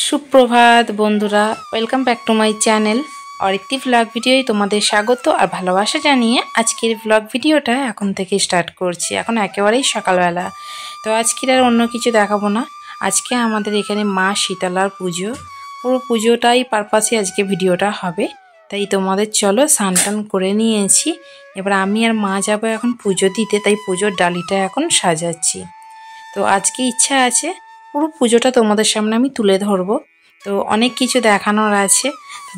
সুপ্রভাত বন্ধুরা, welcome back to my channel Aritri vlog ভিডিওয় তোমাদের স্বাগত আর ভালোবাসা জানিয়ে আজকের ভ্লগ ভিডিওটা এখন থেকে স্টার্ট করছি। এখন একেবারেই সকালবেলা, তো আজকের আর অন্য কিছু দেখাবো না। আজকে আমাদের এখানে মা শীতলার পুজো, পুরো পুজোটাই পারপাসে আজকে ভিডিওটা হবে। তাই তোমাদের চলো স্নান টান করে নিয়েছি, এবার আমি আর মা যাবো এখন পুজো দিতে, তাই পুজোর ডালিটা এখন সাজাচ্ছি। তো আজকে ইচ্ছা আছে পুরো পুজোটা তোমাদের সামনে আমি তুলে ধরবো। তো অনেক কিছু দেখানোর আছে,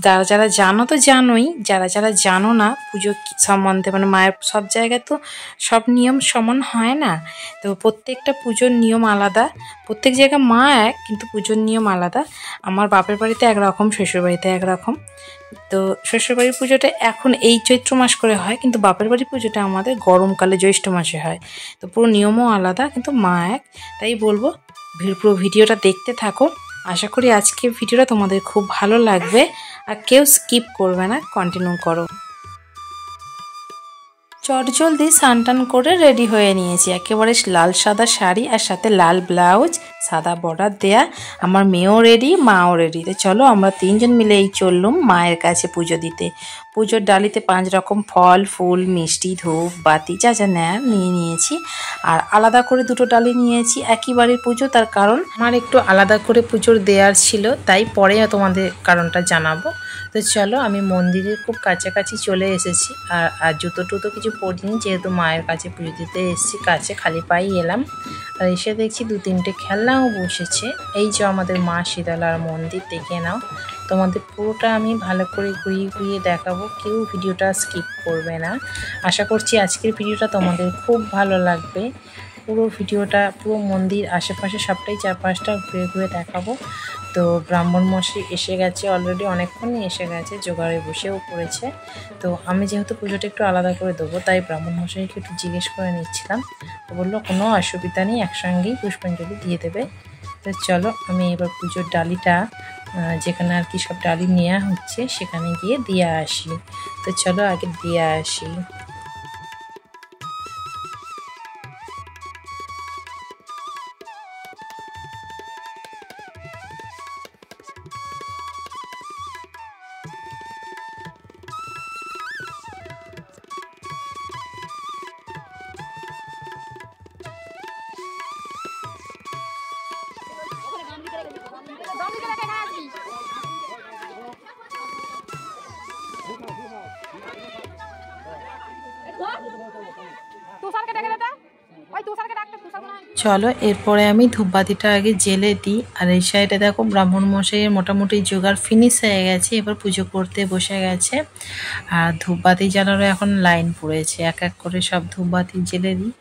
যারা যারা জানো তো জানোই, যারা যারা জানো না পুজো সম্বন্ধে, মানে মায়ের সব জায়গায় তো সব নিয়ম সমান হয় না। তো প্রত্যেকটা পুজোর নিয়ম আলাদা, প্রত্যেক জায়গায় মা এক, কিন্তু পুজোর নিয়ম আলাদা। আমার বাপের বাড়িতে একরকম, শ্বশুরবাড়িতে একরকম। তো শ্বশুরবাড়ির পুজোটা এখন এই চৈত্র মাস করে হয়, কিন্তু বাপের বাড়ির পুজোটা আমাদের গরমকালে জ্যৈষ্ঠ মাসে হয়। তো পুরো নিয়মও আলাদা, কিন্তু মা এক। তাই বলবো পুরো ভিডিওটা দেখতে থাকো। আশা করি আজকের ভিডিওটা তোমাদের খুব ভালো লাগবে, আর কেউ স্কিপ করবে না, কন্টিনিউ করো। চটজলদি স্নান টান করে রেডি হয়ে নিয়েছি, একেবারে লাল সাদা শাড়ি আর সাথে লাল ব্লাউজ, সাদা বর্ডার দেয়া। আমার মেয়েও রেডি, মাও রেডি। তো চলো আমরা তিনজন মিলে এই চললুম মায়ের কাছে পুজো দিতে। পুজোর ডালিতে 5 রকম ফল, ফুল, মিষ্টি, ধূপ, বাতি যা যা নেয় নিয়ে নিয়েছি। আর আলাদা করে 2টো ডালি নিয়েছি, একই বাড়ির পুজো, তার কারণ আমার একটু আলাদা করে পুজোর দেওয়ার ছিল, তাই পরে তোমাদের কারণটা জানাবো। তো চলো আমি মন্দিরের খুব কাছাকাছি চলে এসেছি, আর জুতো টুতো কিছু পরিনি, যেহেতু মায়ের কাছে পুজো দিতে এসেছি, কাছে খালি পায়েই এলাম। আর এসে দেখছি 2-3টে খেলনাও বসেছে। এই যে আমাদের মা শীতলার মন্দির, দেখে নাও। তোমাদের পুরোটা আমি ভালো করে ঘুরিয়ে ঘুরিয়ে দেখাবো, কেউ ভিডিওটা স্কিপ করবে না। আশা করছি আজকের ভিডিওটা তোমাদের খুব ভালো লাগবে। পুরো ভিডিওটা, পুরো মন্দির আশেপাশে সবটাই 4-5টা ঘুরে ঘুরে দেখাবো। তো ব্রাহ্মণ মশাই এসে গেছে, অলরেডি অনেকক্ষণই এসে গেছে, জোগাড়ে বসেও পড়েছে। তো আমি যেহেতু পুজোটা একটু আলাদা করে দেবো, তাই ব্রাহ্মণ মশাইকে একটু জিজ্ঞেস করে নিচ্ছিলাম। তো বললো কোনো অসুবিধা নেই, একসঙ্গেই পুষ্পাঞ্জলি দিয়ে দেবে। তো চলো আমি এবার পুজোর ডালিটা, যেখানে আর কি সব ডালি নেওয়া হচ্ছে, সেখানে গিয়ে দিয়ে আসি। তো চলো আগে দিয়ে আসি। চলো এরপরে আমি ধূপবাতিটা আগে জেলে দিই। আর এই সাইডে দেখো ব্রাহ্মণ মশাইয়ের মোটামুটি জোগাড় ফিনিশ হয়ে গেছে, এবার পুজো করতে বসে গেছে। আর ধূপবাতি জ্বালারও এখন লাইন পড়েছে, এক এক করে সব ধূপবাতি জেলে দিই।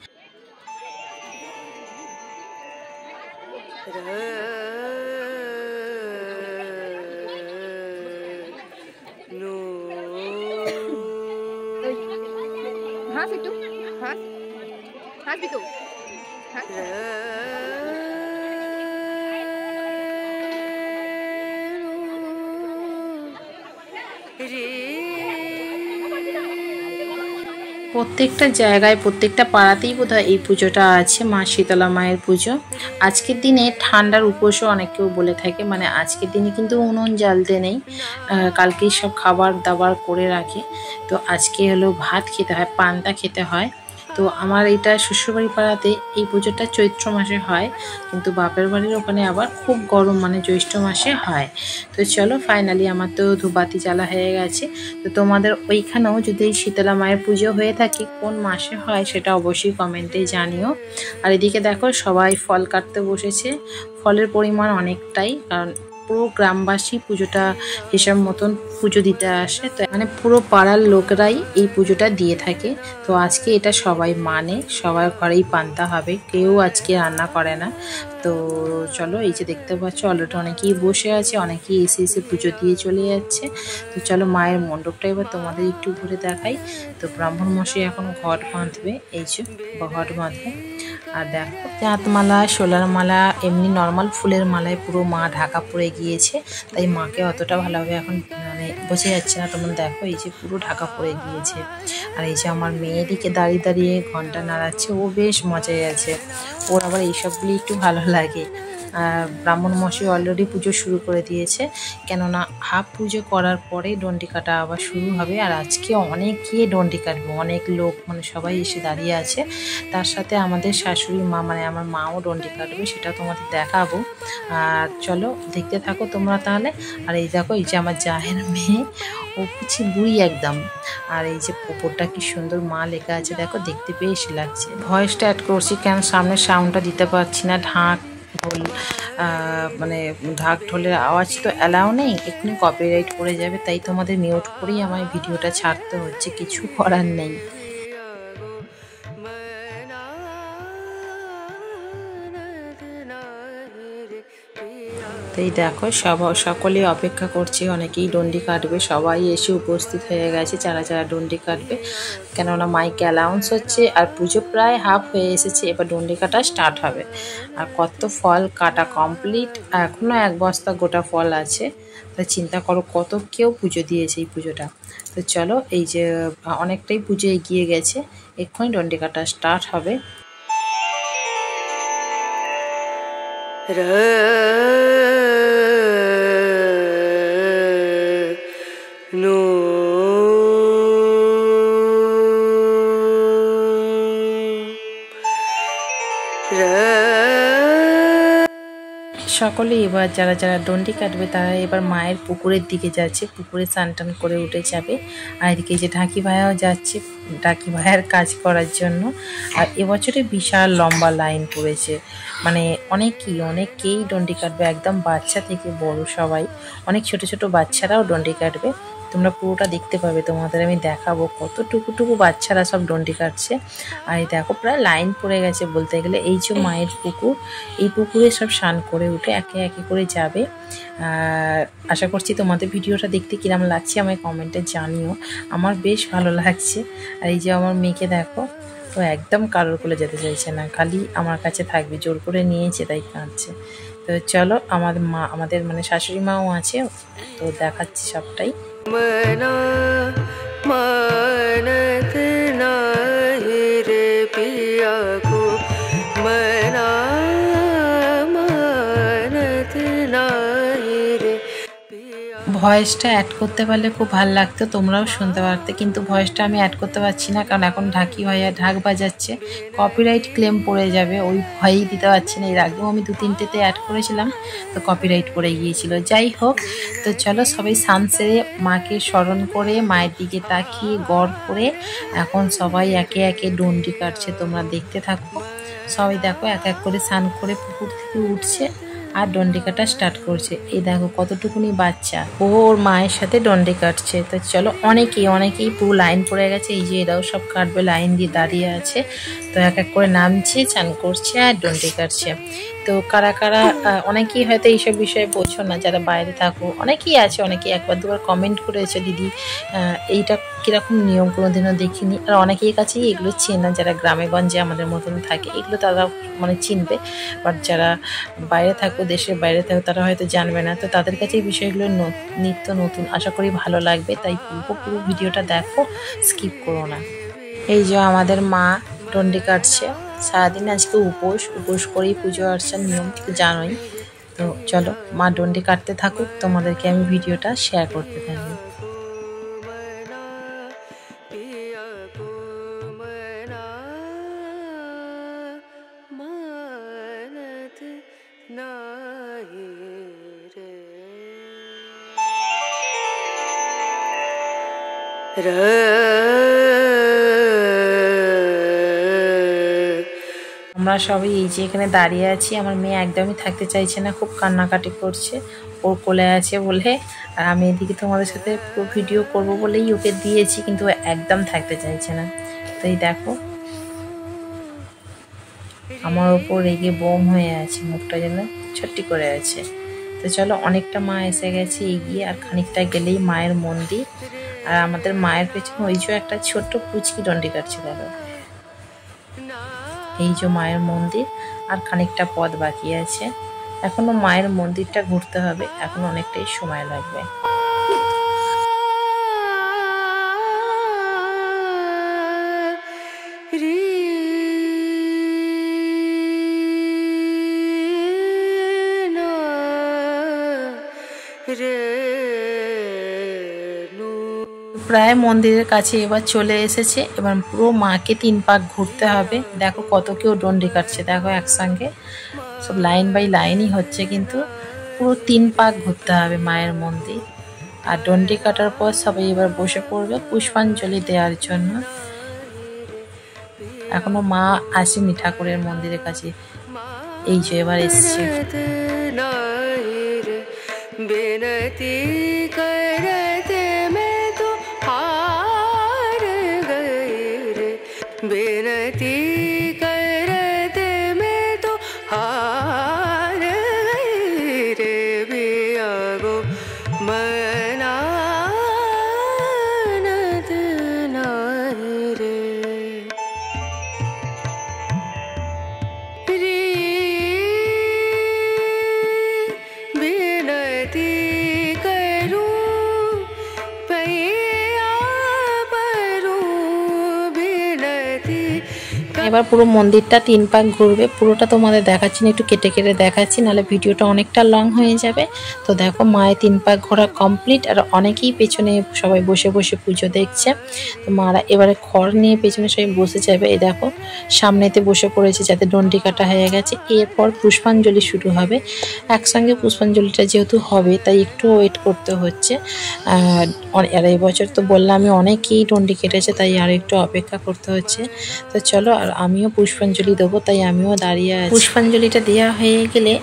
প্রত্যেকটা জায়গায়, প্রত্যেকটা পাড়াতেই বোধহয় এই পুজোটা আছে, মা শীতলা মায়ের পুজো। আজকের দিনে ঠান্ডার উপোসও অনেক কেউ বলে থাকে, মানে আজকের দিনে কিন্তু উনুন জ্বালতে নেই, কালকেই সব খাবার দাবার করে রাখে। তো আজকে হলো ভাত খেতে হয়, পান্তা খেতে হয়। তো আমার এইটা শ্বশুরবাড়ি পাড়াতে এই পুজোটা চৈত্র মাসে হয়, কিন্তু বাপের বাড়ির ওখানে আবার খুব গরম, মানে জ্যৈষ্ঠ মাসে হয়। তো চলো ফাইনালি আমার তো ধূপবাতি জ্বালা হয়ে গেছে। তো তোমাদের ওইখানেও যদি শীতলা মায়ের পুজো হয়ে থাকে, কোন মাসে হয় সেটা অবশ্যই কমেন্টে জানিও। আর এদিকে দেখো সবাই ফল কাটতে বসেছে, ফলের পরিমাণ অনেকটাই, কারণ পুরো গ্রামবাসী পুজোটা হিসাব মতন পুজো দিতে আসে। তো মানে পুরো পাড়ার লোকরাই এই পুজোটা দিয়ে থাকে। তো আজকে এটা সবাই মানে, সবার ঘরেই পান্তা হবে, কেউ আজকে রান্না করে না। তো চলো এই যে দেখতে পাচ্ছ অলরেডি অনেকেই বসে আছে, অনেকেই এসে এসে পুজো দিয়ে চলে যাচ্ছে। তো চলো মায়ের মণ্ডপটা এবার তোমাদের একটু ঘুরে দেখাই। তো ব্রাহ্মণ মশাই এখন ঘট বাঁধবে, এই যে ঘট বাঁধবে। আর দেখো চাঁদমালা, সোলার মালা, এমনি নর্মাল ফুলের মালায় পুরো মা ঢাকা পড়ে গিয়েছে, তাই মাকে অতটা ভালোভাবে এখন মানে বোঝা যাচ্ছে না। তোমরা দেখো এই যে পুরো ঢাকা পড়ে গিয়েছে। আর এই যে আমার মেয়েদিকে দাঁড়িয়ে দাঁড়িয়ে ঘন্টা নাড়াচ্ছে, ও বেশ মজায় আছে, ওর আবার এইসবগুলি একটু ভালো লাগে। ব্রাহ্মণ মশাই অলরেডি পুজো শুরু করে দিয়েছে, কেননা হাফ পুজো করার পরে ডন্ডি কাটা আবার শুরু হবে। আর আজকে অনেকে ডন্ডি কাটবে, অনেক লোক, মানে সবাই এসে দাঁড়িয়ে আছে। তার সাথে আমাদের শাশুড়ি মা, মানে আমার মাও ডন্ডি কাটবে, সেটা তোমাদের দেখাবো। আর চলো দেখতে থাকো তোমরা তাহলে। আর এই দেখো, এই যে আমার জায়ের মেয়ে, ও কিছু বুড়ি একদম। আর এই যে পুকুরটা কি সুন্দর মা লেখা আছে, দেখো দেখতে বেশ লাগছে। ভয়েসটা অ্যাড করছি কেন, সামনে সাউন্ডটা দিতে পারছি না, ঢাক ঢোল, মানে ঢাক ঢোলের আওয়াজ তো অ্যালাউ নেই, এক্ষুনি কপিরাইট পড়ে যাবে, তাই তোমাদের মিউট করেই আমার ভিডিওটা ছাড়তে হচ্ছে, কিছু করার নেই। তো এই দেখো সকলেই অপেক্ষা করছে, অনেকেই ডন্ডি কাটবে, সবাই এসে উপস্থিত হয়ে গেছে যারা যারা ডন্ডি কাটবে, কেননা মাইকে অ্যালাউন্স হচ্ছে। আর পুজো প্রায় হাফ হয়ে এসেছে, এবার ডন্ডি কাটা স্টার্ট হবে। আর কত ফল কাটা কমপ্লিট, এখনও 1 বস্তা গোটা ফল আছে। তা চিন্তা করো কত কেউ পুজো দিয়েছে এই পুজোটা। তো চলো, এই যে অনেকটাই পুজো এগিয়ে গেছে, এক্ষুনি ডন্ডি কাটা স্টার্ট হবে। সকলে এবার যারা যারা ডন্ডি কাটবে তারা এবার মায়ের পুকুরের দিকে যাচ্ছে, পুকুরে স্নান টান করে উঠে যাবে। আর এদিকে যে ঢাকি ভাইয়াও যাচ্ছে ঢাকি ভাইয়ার কাজ করার জন্য। আর এবছরে বিশাল লম্বা লাইন পড়েছে, মানে অনেকেই ডন্ডি কাটবে, একদম বাচ্চা থেকে বড় সবাই, অনেক ছোট ছোট বাচ্চারাও ডন্ডি কাটবে। তোমরা পুরোটা দেখতে পাবে, তোমাদের আমি দেখাবো কত টুকু বাচ্চারা সব ডন্ডি কাটছে। আর এই দেখো প্রায় লাইন পড়ে গেছে বলতে গেলে। এই যে মায়ের পুকুর, এই পুকুরে সব স্নান করে উঠে একে একে করে যাবে। আশা করছি তোমাদের ভিডিওটা দেখতে কিরম লাগছে আমায় কমেন্টে জানিও, আমার বেশ ভালো লাগছে। আর এই যে আমার মেয়েকে দেখো, তো একদম কারোর কোলে যেতে চাইছে না, খালি আমার কাছে থাকবে, জোর করে নিয়েছে তাই কাঁদছে। তো চলো, আমাদের মানে শাশুড়ি মাও আছে, তো দেখাচ্ছি সবটাই। মনা মানত নাহি রে পিয়া কো, মনা মানত নাহি রে। ভয়েসটা অ্যাড করতে পারলে খুব ভালো লাগতো, তোমরাও শুনতে পারতে, কিন্তু ভয়েসটা আমি অ্যাড করতে পারছি না, কারণ এখন ঢাকি ভাইয়া ঢাক বাজাচ্ছে, কপিরাইট ক্লেম পড়ে যাবে, ওই ভয়েই দিতে পারছি না। এর আগেও আমি 2-3টেতে অ্যাড করেছিলাম, তো কপিরাইট পড়ে গিয়েছিল। যাই হোক, তো চলো সবাই স্নান সেরে মাকে স্মরণ করে মায়ের দিকে তাকিয়ে গড় করে এখন সবাই একে একে ডন্ডি কাটছে, তোমরা দেখতে থাকো। সবাই দেখো এক এক করে স্নান করে পুকুর থেকে উঠছে আর ডন্ডি কাটা স্টার্ট করছে। এই দেখো কতটুকুনি বাচ্চা, ওর মায়ের সাথে ডন্ডি কাটছে। তো চলো, অনেকেই পুরো লাইন পড়ে গেছে, এই যে এরাও সব কাটবে, লাইন দিয়ে দাঁড়িয়ে আছে। তো এক এক করে নামছে, চান করছে আর ডন্ডি কাটছে। তো কারা কারা, অনেকেই হয়তো এইসব বিষয়ে বোঝো না, যারা বাইরে থাকো, অনেকেই আছে, অনেকেই একবার দুবার কমেন্ট করেছে, দিদি এইটা কীরকম নিয়ম কোনোদিনও দেখিনি। আর অনেকের কাছেই এগুলো চেনা, যারা গ্রামে গঞ্জে আমাদের মতন থাকে, এগুলো তারা মানে চিনবে। বাট যারা বাইরে থাকো, দেশের বাইরে থাকো, তারা হয়তো জানবে না, তো তাদের কাছে এই বিষয়গুলো নিত্য নতুন, আশা করি ভালো লাগবে। তাই পুরো ভিডিওটা দেখো, স্কিপ করো না। এই যে আমাদের মা ডন্ডি কাটছে, সারাদিন আজকে উপোস করেই পুজো অর্চনার নিয়ম তো জানোই। তো চলো, মা ডন্ডি কাটতে থাকুক, তোমাদেরকে আমি ভিডিওটা শেয়ার করতে থাকি। আমরা সবাই এই যে এখানে দাঁড়িয়ে আছি, আমার মেয়ে একদমই থাকতে চাইছে না, খুব কান্নাকাটি করছে, ওর কোলে আছে বলে। আর আমি এদিকে তোমাদের সাথে ভিডিও করব বলেই ওকে দিয়েছি, কিন্তু একদম থাকতে চাইছে না। তো এই দেখো আমার ওপর রেগে বোম হয়ে আছে, মুখটা যেন ছট্টি করে আছে। তো চলো, অনেকটা মা এসে গেছে এগিয়ে, আর খানিকটা গেলেই মায়ের মন্দির। আর আমাদের মায়ের পেছনে ওই যে একটা ছোট্ট পুচকি ডন্ডি কাটছে, দেখো এই যে মায়ের মন্দির। আর খানিকটা পথ বাকি আছে, এখনো মায়ের মন্দিরটা ঘুরতে হবে, এখন অনেকটাই সময় লাগবে। প্রায় মন্দিরের কাছে এবার চলে এসেছে। এবার পুরো মাকে 3 পাক ঘুরতে হবে। দেখো কত কেউ ডন্ডি কাটছে, দেখো একসঙ্গে সব লাইন বাই লাইনই হচ্ছে, কিন্তু পুরো 3 পাক ঘুরতে হবে মায়ের মন্দির। আর ডন্ডি কাটার পর সবাই এবার বসে পড়বে পুষ্পাঞ্জলি দেওয়ার জন্য। এখনো মা আসেনি ঠাকুরের মন্দিরের কাছে, এই যে এবার এসছে। বেনতি করতে মে তো হার গয়ে রে, বেনতি করতে মে তো হার গয়ে রে, বিয়া গো মনানদ নাহি রে। এবার পুরো মন্দিরটা 3 পাক ঘুরবে। পুরোটা তোমাদের দেখাচ্ছি না, একটু কেটে কেটে দেখাচ্ছি, নাহলে ভিডিওটা অনেকটা লং হয়ে যাবে। তো দেখো মায়ের 3 পাক ঘোরা কমপ্লিট। আর অনেকেই পেছনে সবাই বসে বসে পুজো দেখছে। তো মারা এবারে খড় নিয়ে পেছনে সবাই বসে যাবে। এই দেখো সামনেতে বসে পড়েছে, যাতে ডন্ডি কাটা হয়ে গেছে। এরপর পুষ্পাঞ্জলি শুরু হবে। একসঙ্গে পুষ্পাঞ্জলিটা যেহেতু হবে তাই একটু ওয়েট করতে হচ্ছে। আর এই বছর তো বললাম আমি অনেকেই ডন্ডি কেটেছে, তাই আর একটু অপেক্ষা করতে হচ্ছে। তো চলো, আর আমিও পুষ্পাঞ্জলি দেবো, তাই আমিও দাঁড়িয়ে আছি। পুষ্পাঞ্জলিটা দেওয়া হয়ে গেলে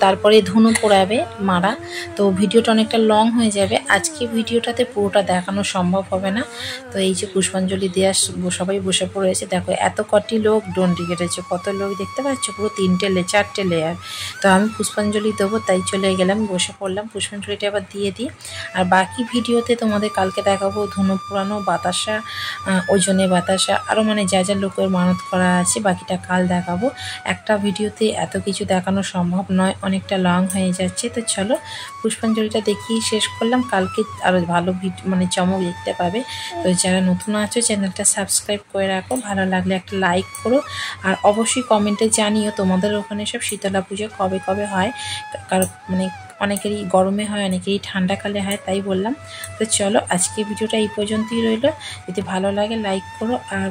তারপরে ধুনো পোড়াবে মারা। তো ভিডিওটা অনেকটা লং হয়ে যাবে, আজকে ভিডিওটাতে পুরোটা দেখানো সম্ভব হবে না। তো এই যে পুষ্পাঞ্জলি দেওয়া সবাই বসে পড়েছে। দেখো এত কটি লোক ডন্ডি কেটেছে, কত লোক দেখতে পাচ্ছ, পুরো 4টে লেয়ার। তো আমি পুষ্পাঞ্জলি দেবো তাই চলে গেলাম, বসে পড়লাম। পুষ্পাঞ্জলিটা আবার দিয়ে দিই। আর বাকি ভিডিওতে তোমাদের কালকে দেখাবো ধুনো পোড়ানো, বাতাসা, ওজনে বাতাসা, আরও মানে যা যা লোকের মানত করা আছে, বাকিটা কাল দেখাবো। একটা ভিডিওতে এত কিছু দেখানো সম্ভব নয়, অনেকটা লং হয়ে যাচ্ছে। তো চলো পুষ্পাঞ্জলিটা দেখিয়ে শেষ করলাম। কালকে আরও ভালো মানে চমক দেখতে পাবে। তো যারা নতুন আছো চ্যানেলটা সাবস্ক্রাইব করে রাখো, ভালো লাগলে একটা লাইক করো। আর অবশ্যই কমেন্টে জানিও তোমাদের ওখানে সব শীতলা পুজো কবে কবে হয়। কারণ মানে অনেকেরই গরমে হয়, অনেকেরই ঠান্ডাকালে হয়, তাই বললাম। তো চলো আজকে ভিডিওটা এই পর্যন্তই রইল। যদি ভালো লাগে লাইক করো আর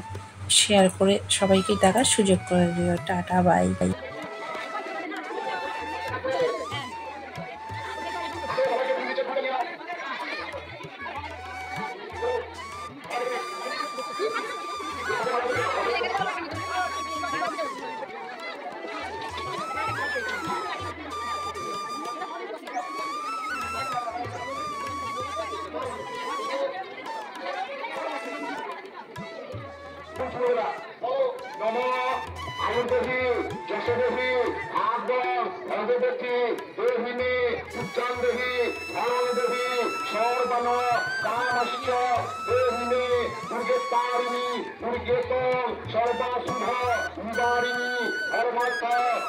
শেয়ার করে সবাইকে দেখার সুযোগ করে দিও। Tata, bye bye. Ayudevi, Jashodevi, Bhagavat, Bhagavati, Dehini, Ujjan Devi, Dharan Devi, সর্বন, কামশ্চ, দেহিনী, দুর্গেতারিণী, দুর্গেতং, সর্বাশুভ, নিবারিণী, ধর্মার্থ,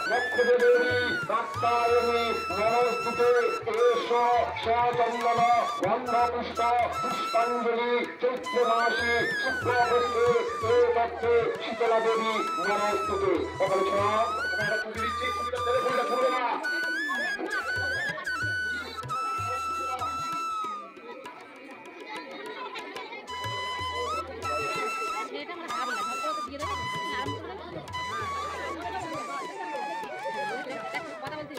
Lakshmidevi, Katyayani, নমস্তুতে, এষ সচন্দন, গন্ধপুষ্প, পুষ্পাঞ্জলি, চৈত্র মাসে শুক্লপক্ষে, এ তত্ত্বে শীতলা দেবী নমস্তুতে। ওখানে ছোঁয়া ওখানে পুজো দিচ্ছি, পুজোটা টেলিফোনটা খুলবে না। কথা বলতে